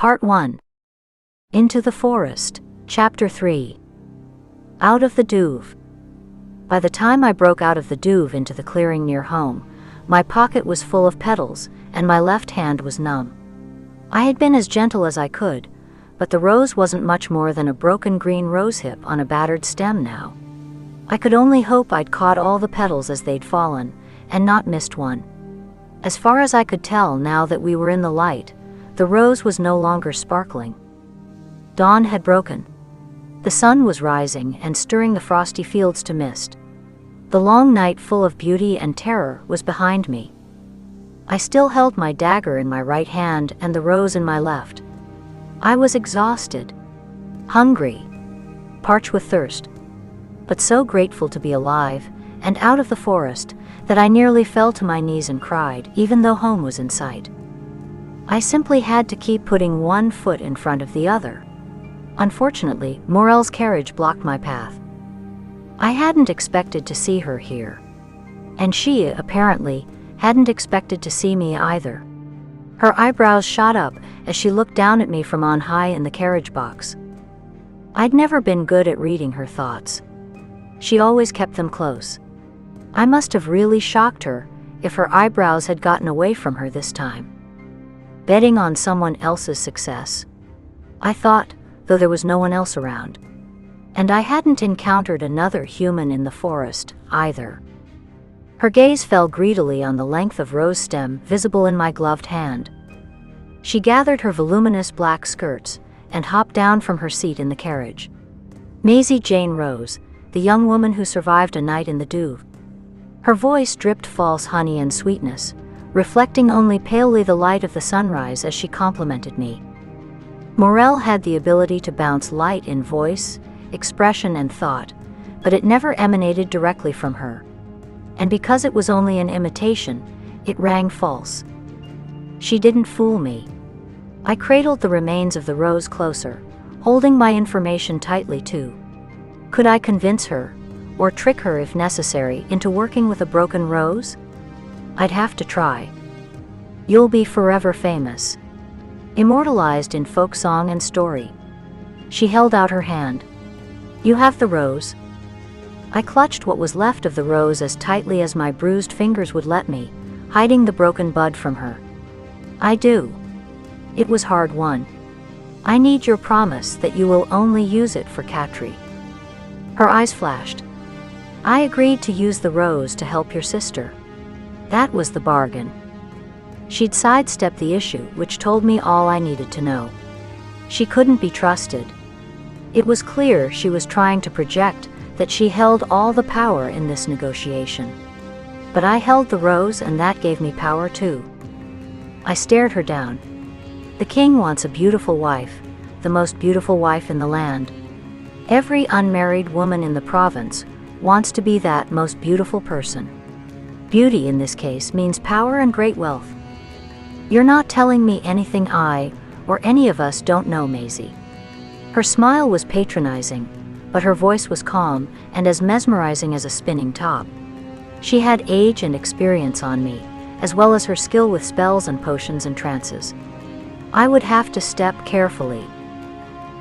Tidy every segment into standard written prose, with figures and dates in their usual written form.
Part 1. Into the Forest. Chapter 3. Out of the Doove. By the time I broke out of the Doove into the clearing near home, my pocket was full of petals, and my left hand was numb. I had been as gentle as I could, but the rose wasn't much more than a broken green rosehip on a battered stem now. I could only hope I'd caught all the petals as they'd fallen, and not missed one. As far as I could tell now that we were in the light, the rose was no longer sparkling. Dawn had broken. The sun was rising and stirring the frosty fields to mist. The long night full of beauty and terror was behind me. I still held my dagger in my right hand and the rose in my left. I was exhausted, hungry, parched with thirst, but so grateful to be alive and out of the forest that I nearly fell to my knees and cried, even though home was in sight. I simply had to keep putting one foot in front of the other. Unfortunately, Maurelle's carriage blocked my path. I hadn't expected to see her here, and she, apparently, hadn't expected to see me either. Her eyebrows shot up as she looked down at me from on high in the carriage box. I'd never been good at reading her thoughts. She always kept them close. I must have really shocked her if her eyebrows had gotten away from her this time. Betting on someone else's success, I thought, though there was no one else around. And I hadn't encountered another human in the forest, either. Her gaze fell greedily on the length of rose stem visible in my gloved hand. She gathered her voluminous black skirts and hopped down from her seat in the carriage. Maisie Jane Rose, the young woman who survived a night in the Doove. Her voice dripped false honey and sweetness, reflecting only palely the light of the sunrise as she complimented me. Maurelle had the ability to bounce light in voice, expression, and thought, but it never emanated directly from her. And because it was only an imitation, it rang false. She didn't fool me. I cradled the remains of the rose closer, holding my information tightly too. Could I convince her, or trick her if necessary, into working with a broken rose? I'd have to try. You'll be forever famous. Immortalized in folk song and story. She held out her hand. You have the rose. I clutched what was left of the rose as tightly as my bruised fingers would let me, hiding the broken bud from her. I do. It was hard-won. I need your promise that you will only use it for Katri. Her eyes flashed. I agreed to use the rose to help your sister. That was the bargain. She'd sidestepped the issue, which told me all I needed to know. She couldn't be trusted. It was clear she was trying to project that she held all the power in this negotiation. But I held the rose, and that gave me power too. I stared her down. The king wants a beautiful wife, the most beautiful wife in the land. Every unmarried woman in the province wants to be that most beautiful person. Beauty in this case means power and great wealth. You're not telling me anything I, or any of us, don't know, Maisie. Her smile was patronizing, but her voice was calm and as mesmerizing as a spinning top. She had age and experience on me, as well as her skill with spells and potions and trances. I would have to step carefully.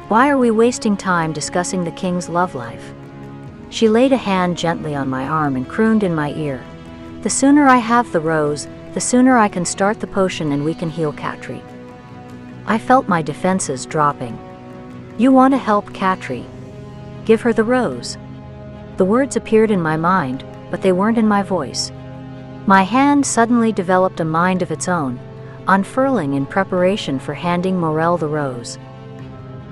Why are we wasting time discussing the king's love life? She laid a hand gently on my arm and crooned in my ear. The sooner I have the rose, the sooner I can start the potion and we can heal Katri. I felt my defenses dropping. You want to help Katri? Give her the rose. The words appeared in my mind, but they weren't in my voice. My hand suddenly developed a mind of its own, unfurling in preparation for handing Maurelle the rose.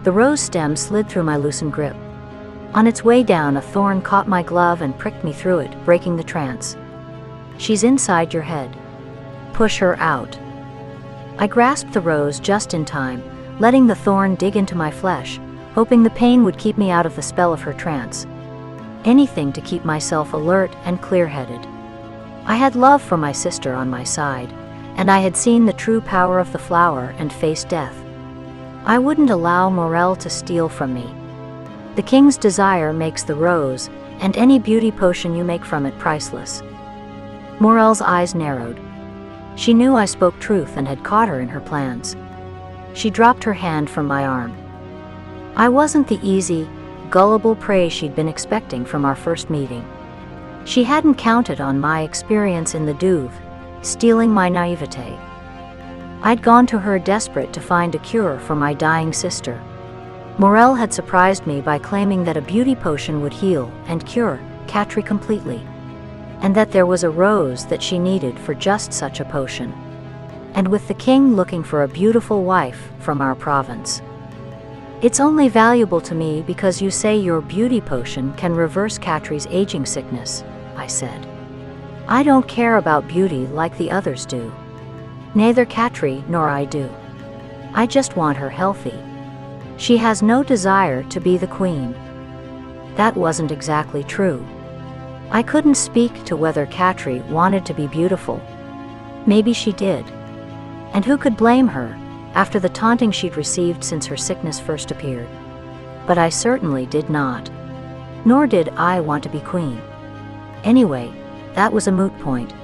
The rose stem slid through my loosened grip. On its way down, a thorn caught my glove and pricked me through it, breaking the trance. She's inside your head. Push her out. I grasped the rose just in time, letting the thorn dig into my flesh, hoping the pain would keep me out of the spell of her trance. Anything to keep myself alert and clear-headed. I had love for my sister on my side, and I had seen the true power of the flower and faced death. I wouldn't allow Maurelle to steal from me. The king's desire makes the rose, and any beauty potion you make from it, priceless. Maurelle's eyes narrowed. She knew I spoke truth and had caught her in her plans. She dropped her hand from my arm. I wasn't the easy, gullible prey she'd been expecting from our first meeting. She hadn't counted on my experience in the Doove, stealing my naivete. I'd gone to her desperate to find a cure for my dying sister. Maurelle had surprised me by claiming that a beauty potion would heal and cure Catri completely, and that there was a rose that she needed for just such a potion. And with the king looking for a beautiful wife from our province. It's only valuable to me because you say your beauty potion can reverse Catri's aging sickness, I said. I don't care about beauty like the others do. Neither Catri nor I do. I just want her healthy. She has no desire to be the queen. That wasn't exactly true. I couldn't speak to whether Catri wanted to be beautiful. Maybe she did. And who could blame her, after the taunting she'd received since her sickness first appeared? But I certainly did not. Nor did I want to be queen. Anyway, that was a moot point.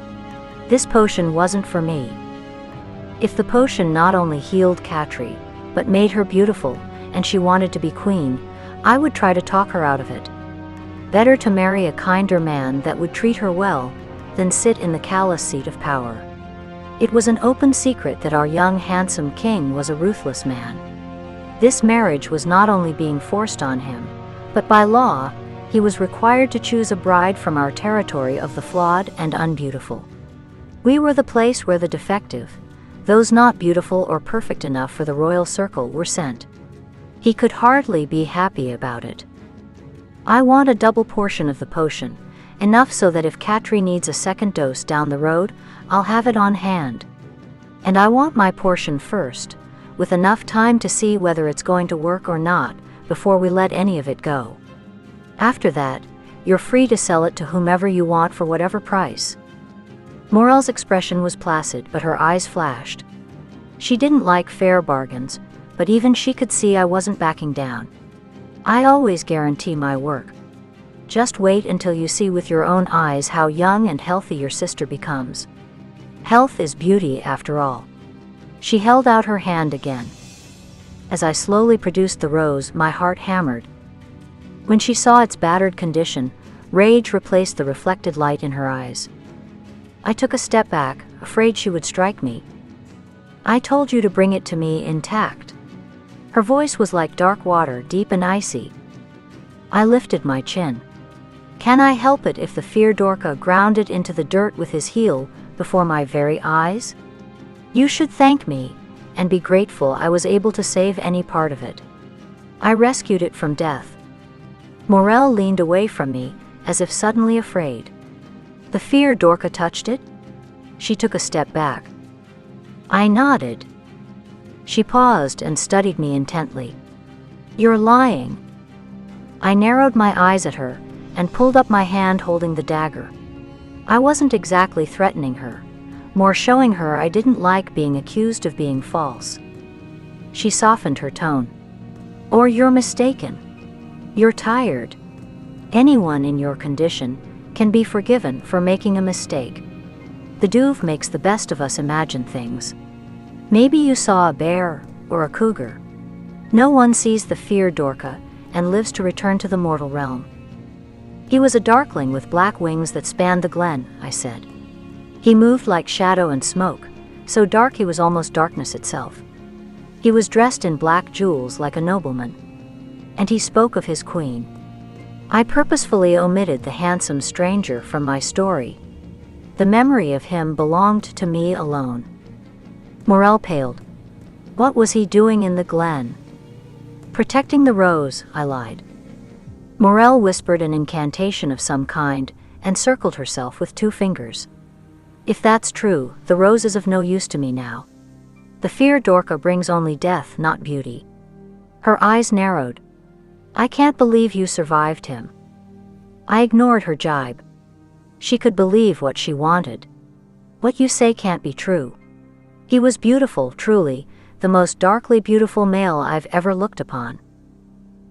This potion wasn't for me. If the potion not only healed Catri, but made her beautiful, and she wanted to be queen, I would try to talk her out of it. Better to marry a kinder man that would treat her well, than sit in the callous seat of power. It was an open secret that our young handsome king was a ruthless man. This marriage was not only being forced on him, but by law, he was required to choose a bride from our territory of the flawed and unbeautiful. We were the place where the defective, those not beautiful or perfect enough for the royal circle, were sent. He could hardly be happy about it. I want a double portion of the potion, enough so that if Catri needs a second dose down the road, I'll have it on hand. And I want my portion first, with enough time to see whether it's going to work or not, before we let any of it go. After that, you're free to sell it to whomever you want for whatever price. Maurelle's expression was placid, but her eyes flashed. She didn't like fair bargains, but even she could see I wasn't backing down. I always guarantee my work. Just wait until you see with your own eyes how young and healthy your sister becomes. Health is beauty after all. She held out her hand again. As I slowly produced the rose, my heart hammered. When she saw its battered condition, rage replaced the reflected light in her eyes. I took a step back, afraid she would strike me. I told you to bring it to me intact. Her voice was like dark water, deep and icy. I lifted my chin. Can I help it if the Fear Dorka ground it into the dirt with his heel before my very eyes? You should thank me, and be grateful I was able to save any part of it. I rescued it from death. Maurelle leaned away from me, as if suddenly afraid. The Fear Dorka touched it? She took a step back. I nodded. She paused and studied me intently. You're lying. I narrowed my eyes at her, and pulled up my hand holding the dagger. I wasn't exactly threatening her, more showing her I didn't like being accused of being false. She softened her tone. Or you're mistaken. You're tired. Anyone in your condition can be forgiven for making a mistake. The Doove makes the best of us imagine things. Maybe you saw a bear or a cougar. No one sees the Fear Dorka and lives to return to the mortal realm. He was a darkling with black wings that spanned the glen, I said. He moved like shadow and smoke, so dark he was almost darkness itself. He was dressed in black jewels like a nobleman. And he spoke of his queen. I purposefully omitted the handsome stranger from my story. The memory of him belonged to me alone. Maurelle paled. What was he doing in the glen? Protecting the rose, I lied. Maurelle whispered an incantation of some kind, and circled herself with 2 fingers. If that's true, the rose is of no use to me now. The Fear Dorka brings only death, not beauty. Her eyes narrowed. I can't believe you survived him. I ignored her jibe. She could believe what she wanted. What you say can't be true. He was beautiful, truly, the most darkly beautiful male I've ever looked upon.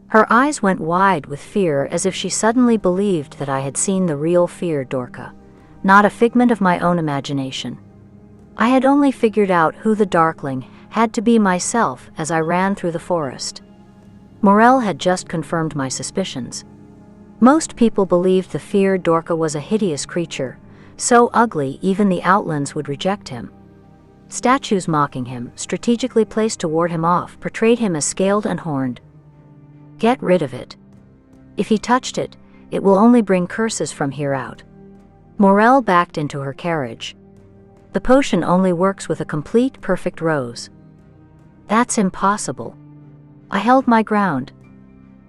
Her eyes went wide with fear, as if she suddenly believed that I had seen the real Fear Dorka, not a figment of my own imagination. I had only figured out who the darkling, had to be myself as I ran through the forest. Maurelle had just confirmed my suspicions. Most people believed the feared Dorka was a hideous creature, so ugly even the outlands would reject him. Statues mocking him, strategically placed to ward him off, portrayed him as scaled and horned. Get rid of it. If he touched it, it will only bring curses from here out. Maurelle backed into her carriage. The potion only works with a complete, perfect rose. That's impossible. I held my ground.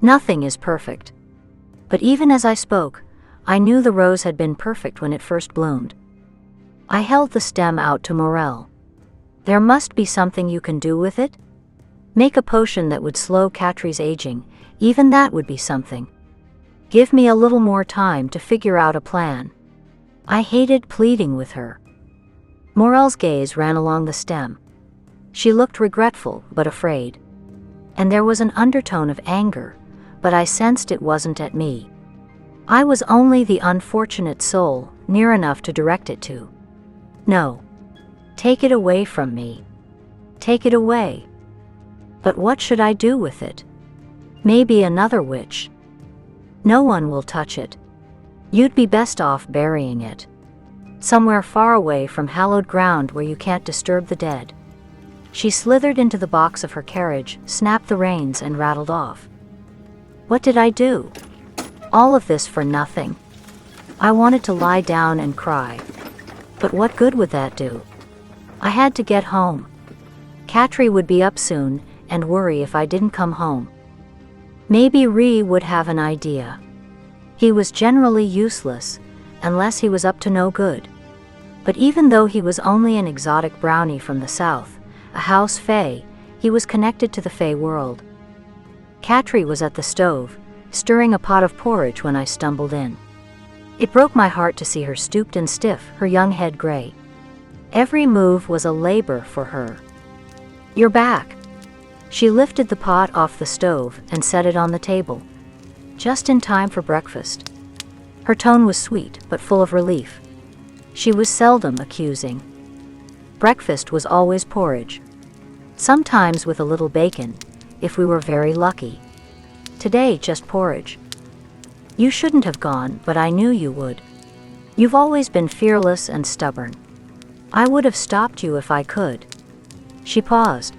Nothing is perfect. But even as I spoke, I knew the rose had been perfect when it first bloomed. I held the stem out to Maurelle. There must be something you can do with it? Make a potion that would slow Catri's aging, even that would be something. Give me a little more time to figure out a plan. I hated pleading with her. Maurelle's gaze ran along the stem. She looked regretful but afraid. And there was an undertone of anger, but I sensed it wasn't at me. I was only the unfortunate soul, near enough to direct it to. No. Take it away from me. Take it away. But what should I do with it? Maybe another witch. No one will touch it. You'd be best off burying it. Somewhere far away from hallowed ground where you can't disturb the dead. She slithered into the box of her carriage, snapped the reins, and rattled off. What did I do? All of this for nothing. I wanted to lie down and cry. But what good would that do? I had to get home. Catri would be up soon, and worry if I didn't come home. Maybe Ree would have an idea. He was generally useless, unless he was up to no good. But even though he was only an exotic brownie from the south, a house fae, he was connected to the fae world. Catri was at the stove, stirring a pot of porridge when I stumbled in. It broke my heart to see her stooped and stiff, her young head gray. Every move was a labor for her. You're back. She lifted the pot off the stove and set it on the table. Just in time for breakfast. Her tone was sweet but full of relief. She was seldom accusing. Breakfast was always porridge. Sometimes with a little bacon, if we were very lucky. Today, just porridge. You shouldn't have gone, but I knew you would. You've always been fearless and stubborn. I would have stopped you if I could. She paused.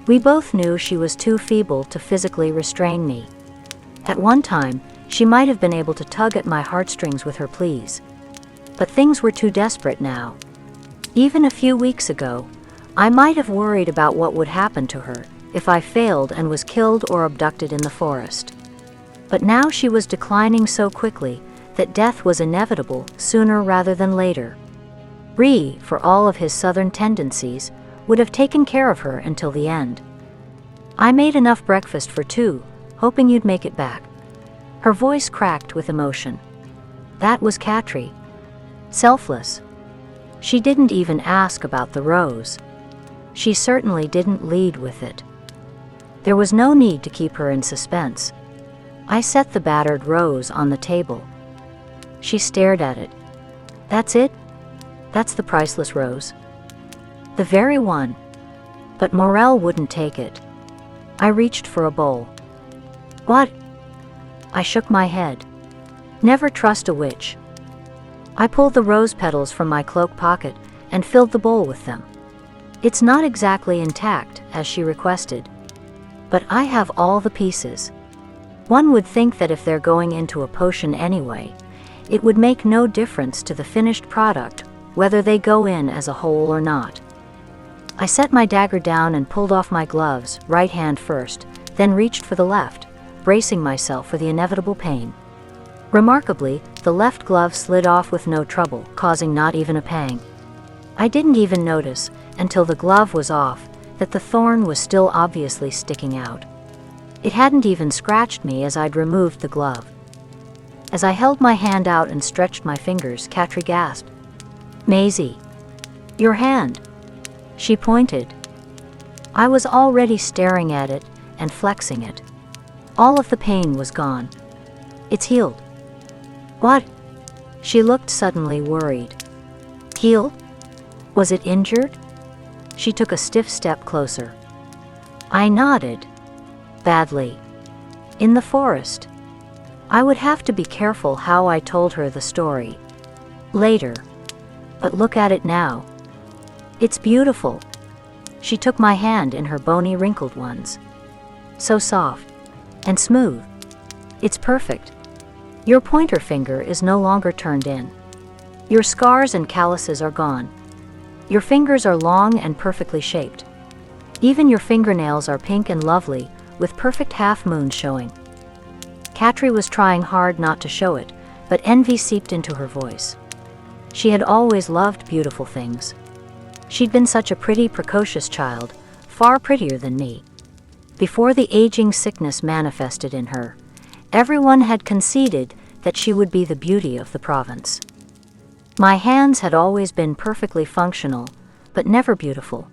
We both knew she was too feeble to physically restrain me. At one time, she might have been able to tug at my heartstrings with her pleas. But things were too desperate now. Even a few weeks ago, I might have worried about what would happen to her if I failed and was killed or abducted in the forest. But now she was declining so quickly that death was inevitable sooner rather than later. Ree, for all of his southern tendencies, would have taken care of her until the end. I made enough breakfast for two, hoping you'd make it back. Her voice cracked with emotion. That was Catri. Selfless. She didn't even ask about the rose. She certainly didn't lead with it. There was no need to keep her in suspense. I set the battered rose on the table. She stared at it. That's it? That's the priceless rose? The very one. But Maurelle wouldn't take it. I reached for a bowl. What? I shook my head. Never trust a witch. I pulled the rose petals from my cloak pocket and filled the bowl with them. It's not exactly intact, as she requested. But I have all the pieces. One would think that if they're going into a potion anyway, it would make no difference to the finished product, whether they go in as a whole or not. I set my dagger down and pulled off my gloves, right hand first, then reached for the left, bracing myself for the inevitable pain. Remarkably, the left glove slid off with no trouble, causing not even a pang. I didn't even notice, until the glove was off, that the thorn was still obviously sticking out. It hadn't even scratched me as I'd removed the glove. As I held my hand out and stretched my fingers, Catri gasped. Maisie. Your hand. She pointed. I was already staring at it and flexing it. All of the pain was gone. It's healed. What? She looked suddenly worried. Healed? Was it injured? She took a stiff step closer. I nodded. Badly. In the forest. I would have to be careful how I told her the story. Later. But look at it now. It's beautiful. She took my hand in her bony, wrinkled ones. So soft. And smooth. It's perfect. Your pointer finger is no longer turned in. Your scars and calluses are gone. Your fingers are long and perfectly shaped. Even your fingernails are pink and lovely, with perfect half-moons showing. Katri was trying hard not to show it, but envy seeped into her voice. She had always loved beautiful things. She'd been such a pretty, precocious child, far prettier than me. Before the aging sickness manifested in her, everyone had conceded that she would be the beauty of the province. My hands had always been perfectly functional, but never beautiful.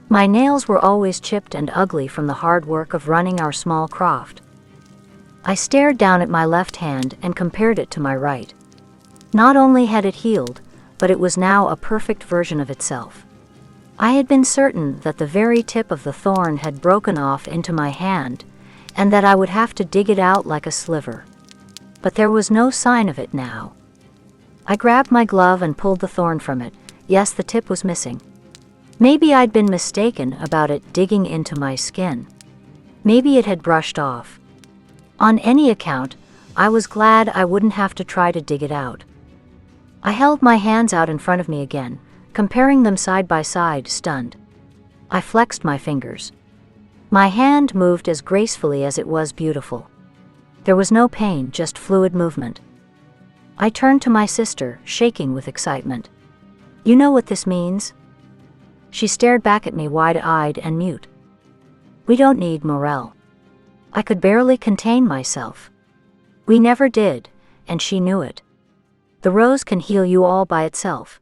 My nails were always chipped and ugly from the hard work of running our small croft. I stared down at my left hand and compared it to my right. Not only had it healed, but it was now a perfect version of itself. I had been certain that the very tip of the thorn had broken off into my hand, and that I would have to dig it out like a sliver. But there was no sign of it now. I grabbed my glove and pulled the thorn from it. Yes, the tip was missing. Maybe I'd been mistaken about it digging into my skin. Maybe it had brushed off. On any account, I was glad I wouldn't have to try to dig it out. I held my hands out in front of me again, comparing them side by side, stunned. I flexed my fingers. My hand moved as gracefully as it was beautiful. There was no pain, just fluid movement. I turned to my sister, shaking with excitement. You know what this means? She stared back at me wide-eyed and mute. We don't need Maurelle. I could barely contain myself. We never did, and she knew it. The rose can heal you all by itself.